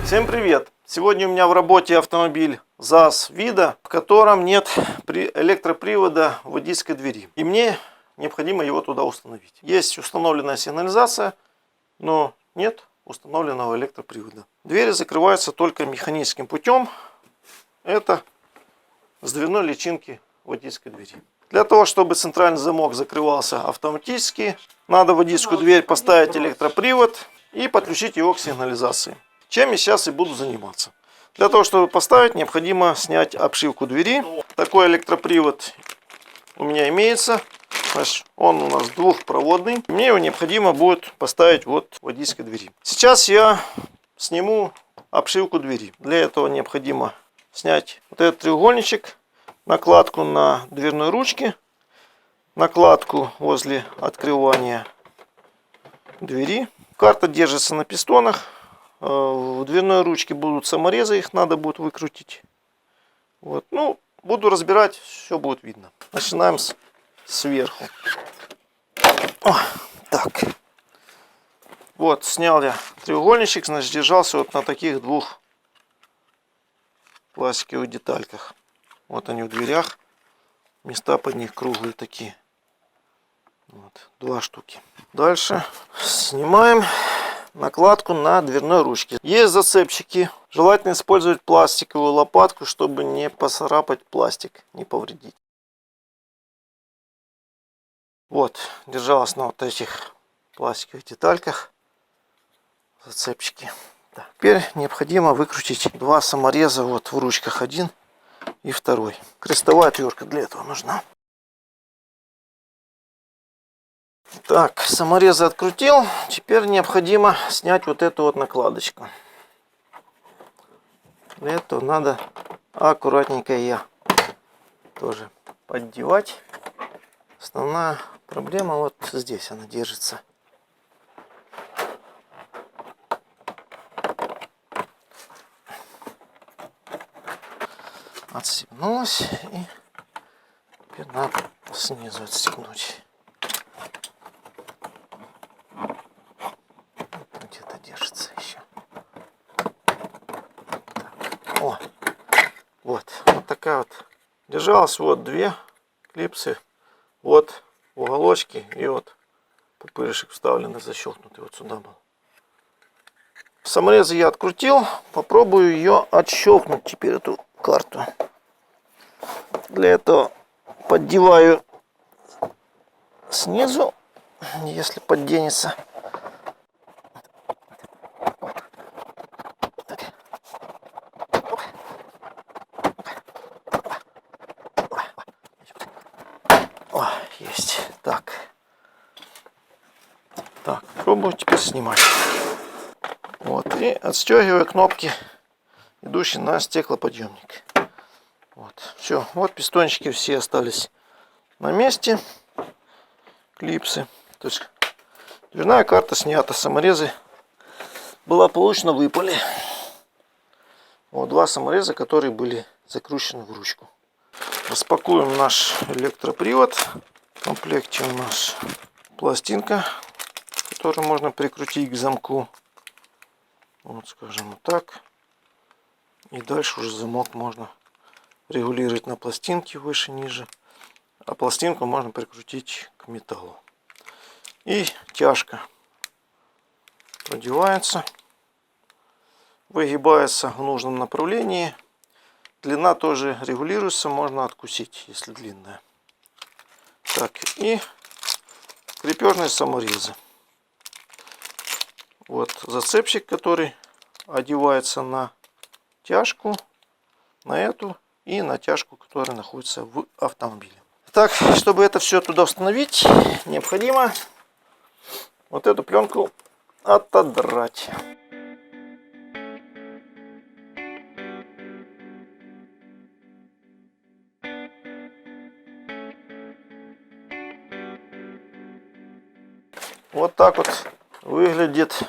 Всем привет! Сегодня у меня в работе автомобиль ЗАЗ Вида, в котором нет электропривода водительской двери. И мне необходимо его туда установить. Есть установленная сигнализация, но нет установленного электропривода. Двери закрываются только механическим путем. Это с дверной личинки водительской двери. Для того, чтобы центральный замок закрывался автоматически, надо в водительскую дверь поставить электропривод и подключить его к сигнализации. Чем я сейчас и буду заниматься. Для того, чтобы поставить, необходимо снять обшивку двери. Такой электропривод у меня имеется. Значит, он у нас двухпроводный. Мне его необходимо будет поставить вот в водительской двери. Сейчас я сниму обшивку двери. Для этого необходимо снять вот этот треугольничек, накладку на дверной ручке, накладку возле открывания двери. Карта держится на пистонах. В дверной ручке будут саморезы, их надо будет выкрутить. Вот. Ну, буду разбирать, все будет видно. Начинаем сверху. Так. Вот, снял я треугольничек, значит, держался вот на таких двух пластиковых детальках. Вот они в дверях. Места под них круглые такие. Вот, 2 штуки. Дальше снимаем накладку на дверной ручке. Есть зацепчики. Желательно использовать пластиковую лопатку, чтобы не поцарапать пластик, не повредить. Вот, держалась на вот этих пластиковых детальках зацепчики. Так. Теперь необходимо выкрутить 2 самореза вот в ручках, один и второй. Крестовая отвертка для этого нужна. Так, саморезы открутил. Теперь необходимо снять вот эту вот накладочку. Для этого надо аккуратненько ее тоже поддевать. Основная проблема вот здесь она держится. Отстегнулась, и теперь надо снизу отстегнуть. Где-то держится еще. Так. О, вот такая вот держалась. Вот 2 клипсы, вот уголочки и вот пупырышек вставленный, защелкнутый вот сюда был. Саморезы я открутил, попробую ее отщелкнуть теперь эту карту. Для этого поддеваю снизу, если подденется. О, есть. Так, пробую теперь снимать. Вот, и отстегиваю кнопки, идущие на стеклоподъемник. Вот, все, вот пистончики все остались на месте, клипсы. То есть дверная карта снята, саморезы благополучно выпали. Вот 2 самореза, которые были закручены в ручку. Распакуем наш электропривод. В комплекте у нас пластинка, которую можно прикрутить к замку. Вот, скажем, вот так. И дальше уже замок можно регулировать на пластинке выше, ниже. А пластинку можно прикрутить к металлу. И тяжка продевается, выгибается в нужном направлении. Длина тоже регулируется, можно откусить, если длинная. Так, и крепежные саморезы. Вот зацепчик, который одевается на тяжку, на эту и на тяжку, которая находится в автомобиле. Так, чтобы это все туда установить, необходимо вот эту пленку отодрать. Вот так вот выглядит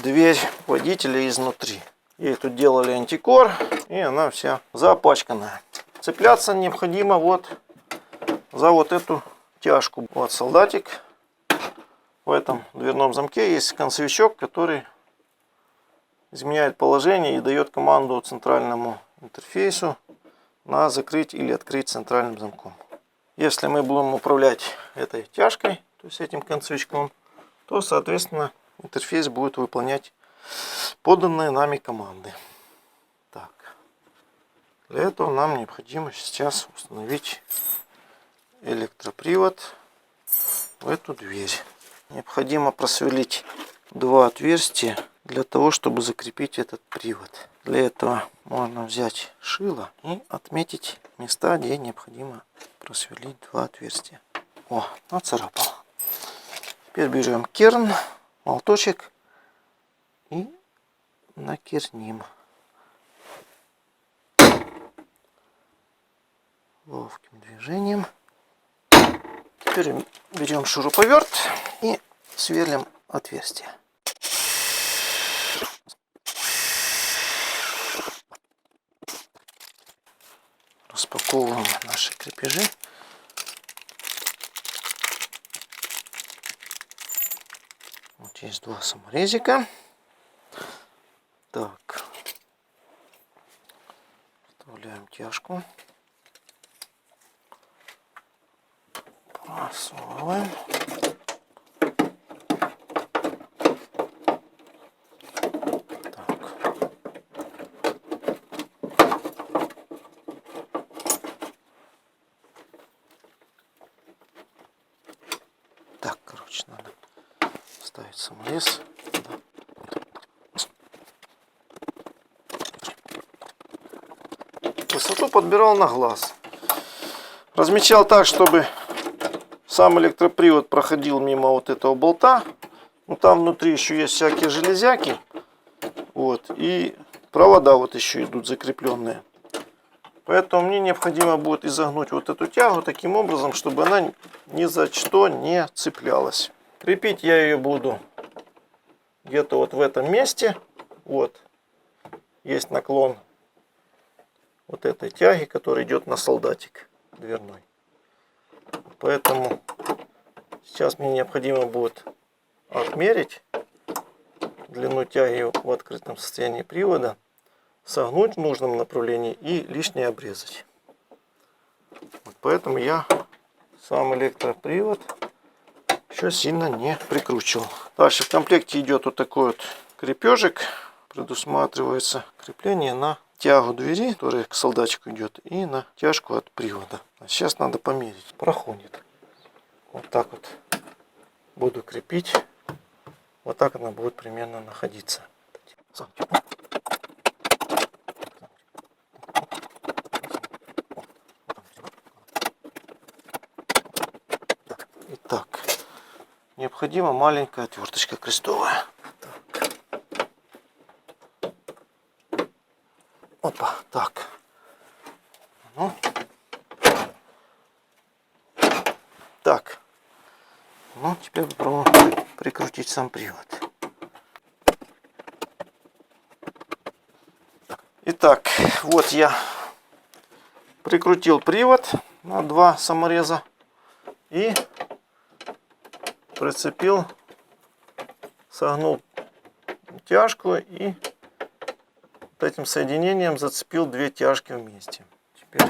дверь водителя изнутри. Ей тут делали антикор, и она вся запачканная. Цепляться необходимо вот за вот эту тяжку. Вот солдатик. В этом дверном замке есть концевичок, который изменяет положение и дает команду центральному интерфейсу на закрыть или открыть центральным замком. Если мы будем управлять этой тяжкой, то есть этим концевичком, то, соответственно, интерфейс будет выполнять поданные нами команды. Так. Для этого нам необходимо сейчас установить электропривод в эту дверь. Необходимо просверлить два отверстия для того, чтобы закрепить этот привод. Для этого можно взять шило и отметить места, где необходимо просверлить два отверстия. О, нацарапал. Теперь берем керн, молоточек и накерним. Ловким движением. Теперь берем шуруповерт и сверлим отверстие. Распаковываем наши крепежи. Вот есть два саморезика. Так. Вставляем тяжку. Просовываем. Так, короче, надо ставить саморез. Высоту подбирал на глаз. Размечал так, чтобы сам электропривод проходил мимо вот этого болта. Ну, там внутри еще есть всякие железяки. Вот. И провода вот еще идут закрепленные. Поэтому мне необходимо будет изогнуть вот эту тягу таким образом, чтобы она ни за что не цеплялась. Крепить я ее буду где-то вот в этом месте. Вот. Есть наклон вот этой тяги, которая идет на солдатик дверной. Поэтому сейчас мне необходимо будет отмерить длину тяги в открытом состоянии привода, согнуть в нужном направлении и лишнее обрезать. Вот поэтому я сам электропривод еще сильно не прикручивал. Дальше в комплекте идет вот такой вот крепежик. Предусматривается крепление на тягу двери, которая к солдатчику идет, и на тяжку от привода. Сейчас надо померить. Проходит. Вот так вот буду крепить. Вот так она будет примерно находиться. Итак, необходима маленькая отверточка крестовая. Опа, так. Ну. Так. Ну, теперь попробуем прикрутить сам привод. Итак, вот я прикрутил привод на два самореза и прицепил, согнул тяжку и вот этим соединением зацепил две тяжки вместе. Теперь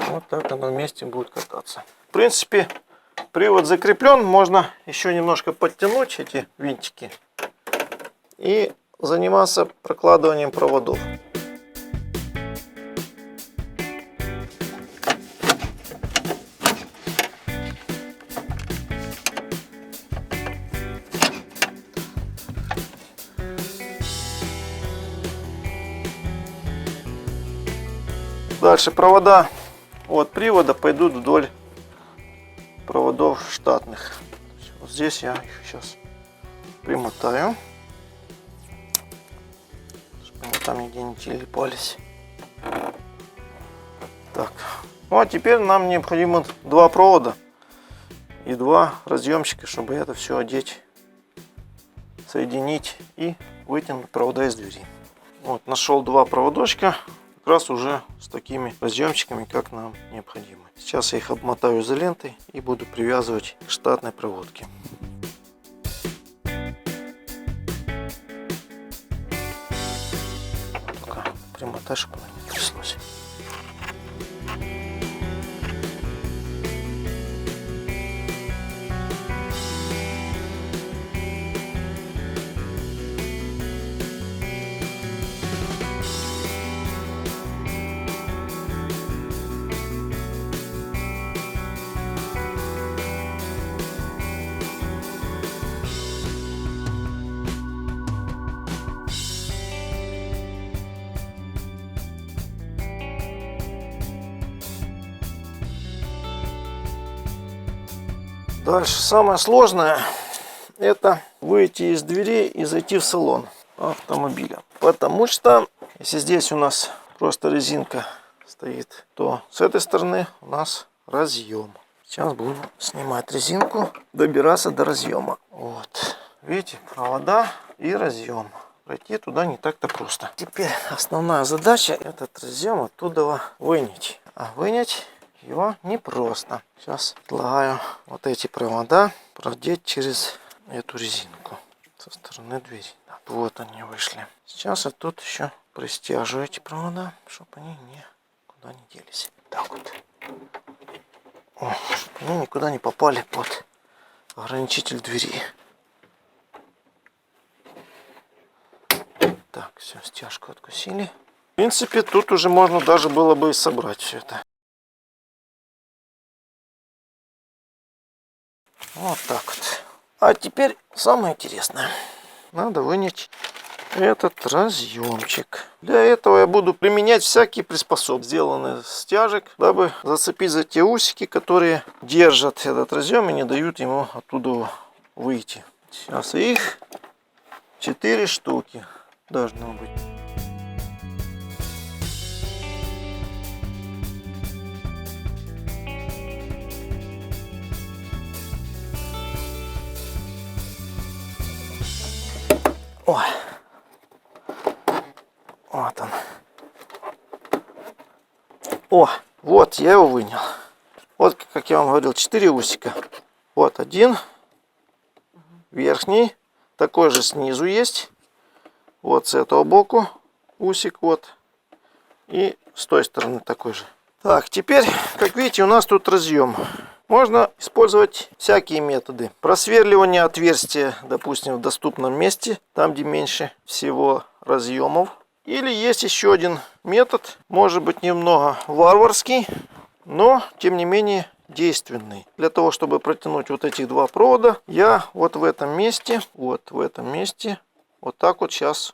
вот так оно вместе будет кататься. В принципе, привод закреплен. Можно еще немножко подтянуть эти винтики и заниматься прокладыванием проводов. Дальше провода от привода пойдут вдоль проводов штатных. Вот здесь я их сейчас примотаю, чтобы они там нигде не телепались. Так, ну а теперь нам необходимо два провода и два разъемчика, чтобы это все одеть, соединить и вытянуть провода из двери. Вот, нашел два проводочка. Как раз уже с такими разъемчиками, как нам необходимо. Сейчас я их обмотаю изолентой и буду привязывать к штатной проводке. помотать, чтобы она не тряслась. Дальше самое сложное — это выйти из двери и зайти в салон автомобиля. Потому что если здесь у нас просто резинка стоит, то с этой стороны у нас разъем. Сейчас будем снимать резинку, добираться до разъема. Вот. Видите, провода и разъем. Пройти туда не так-то просто. Теперь основная задача — этот разъем оттуда вынять. А вынять его непросто. Сейчас предлагаю вот эти провода продеть через эту резинку со стороны двери. Вот они вышли. Сейчас я тут еще пристяжу эти провода, чтобы они никуда не делись. Так вот. Чтобы они никуда не попали под ограничитель двери. Так, все, стяжку откусили. В принципе, тут уже можно даже было бы и собрать все это. Вот так вот. А теперь самое интересное. Надо вынять этот разъемчик. Для этого я буду применять всякие приспособы, сделанные с стяжек, дабы зацепить за те усики, которые держат этот разъем и не дают ему оттуда выйти. Сейчас их 4 штуки должно быть. Ой. Вот он. О, вот я его вынял. Вот, как я вам говорил, 4 усика. Вот один. Верхний. Такой же снизу есть. Вот с этого боку усик. Вот. И с той стороны такой же. Так, теперь, как видите, у нас тут разъем. Можно использовать всякие методы. Просверливание отверстия, допустим, в доступном месте, там, где меньше всего разъемов. Или есть еще один метод, может быть, немного варварский, но, тем не менее, действенный. Для того, чтобы протянуть вот эти два провода, я вот в этом месте, вот так вот сейчас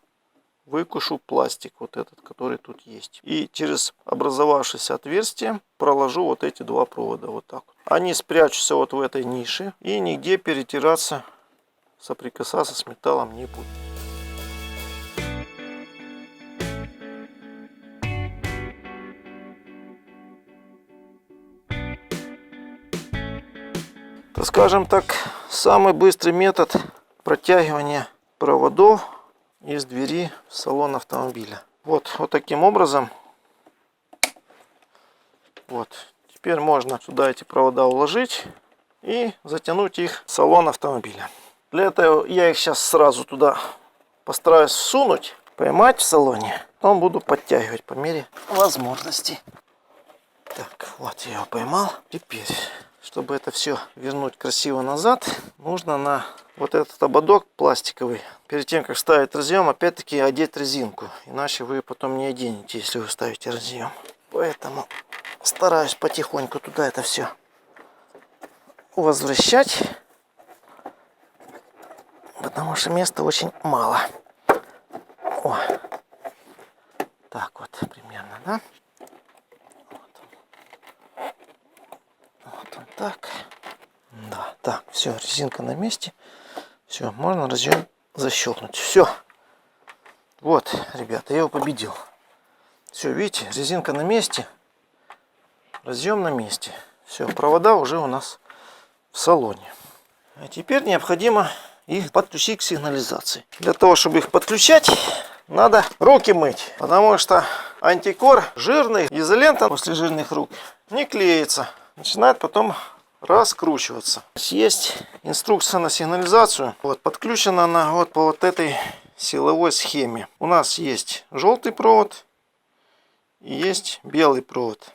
выкушу пластик, вот этот, который тут есть. И через образовавшееся отверстие проложу вот эти два провода, вот так. Они спрячутся вот в этой нише и нигде перетираться, соприкасаться с металлом не будут. То, скажем так, самый быстрый метод протягивания проводов из двери в салон автомобиля. Вот таким образом. Вот. Теперь можно сюда эти провода уложить и затянуть их в салон автомобиля. Для этого я их сейчас сразу туда постараюсь всунуть, поймать в салоне. Потом буду подтягивать по мере возможности. Так, вот я его поймал. Теперь, чтобы это все вернуть красиво назад, нужно на вот этот ободок пластиковый, перед тем как ставить разъем, опять-таки одеть резинку. Иначе вы потом не оденете, если вы ставите разъем. Поэтому стараюсь потихоньку туда это все возвращать, потому что места очень мало. О, так вот примерно, да? Вот он так. Да, так, все, резинка на месте. Все, можно разъем защелкнуть. Все. Вот, ребята, я его победил. Все, видите, резинка на месте. Разъем на месте. Все, провода уже у нас в салоне. А теперь необходимо их подключить к сигнализации. Для того, чтобы их подключать, надо руки мыть. Потому что антикор жирный, изолента после жирных рук не клеится. Начинает потом раскручиваться. Есть инструкция на сигнализацию. Вот, подключена она вот по вот этой силовой схеме. У нас есть желтый провод и есть белый провод.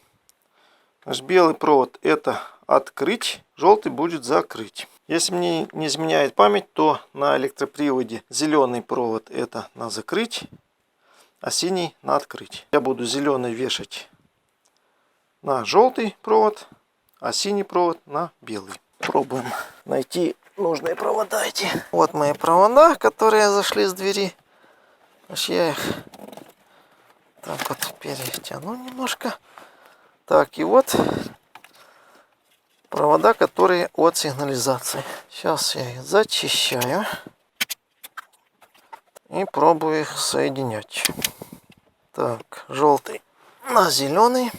Наш белый провод это открыть, желтый будет закрыть. Если мне не изменяет память, то на электроприводе зеленый провод это на закрыть, а синий на открыть. Я буду зеленый вешать на желтый провод, а синий провод на белый. Пробуем найти нужные провода эти. Вот мои провода, которые зашли с двери. Я их так вот перетяну немножко. Так, и вот провода, которые от сигнализации. Сейчас я их зачищаю и пробую их соединять. Так, желтый на зеленый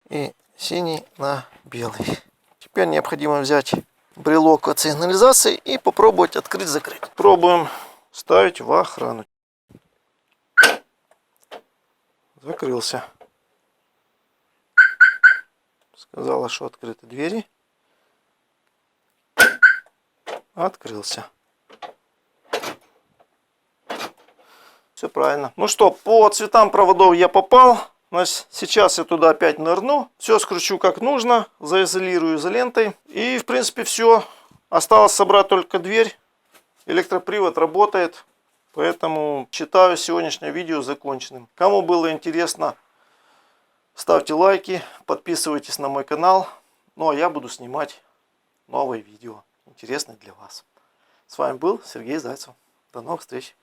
и синий на белый. Теперь необходимо взять брелок от сигнализации и попробовать открыть-закрыть. Пробуем ставить в охрану. Закрылся. Сказала, что открыты двери. Открылся. Все правильно. Ну что, по цветам проводов я попал. Значит, сейчас я туда опять нырну. Все скручу как нужно. Заизолирую изолентой. И в принципе все. Осталось собрать только дверь. Электропривод работает. Поэтому считаю сегодняшнее видео законченным. Кому было интересно, ставьте лайки, подписывайтесь на мой канал. Ну а я буду снимать новые видео, интересные для вас. С вами был Сергей Зайцев. До новых встреч.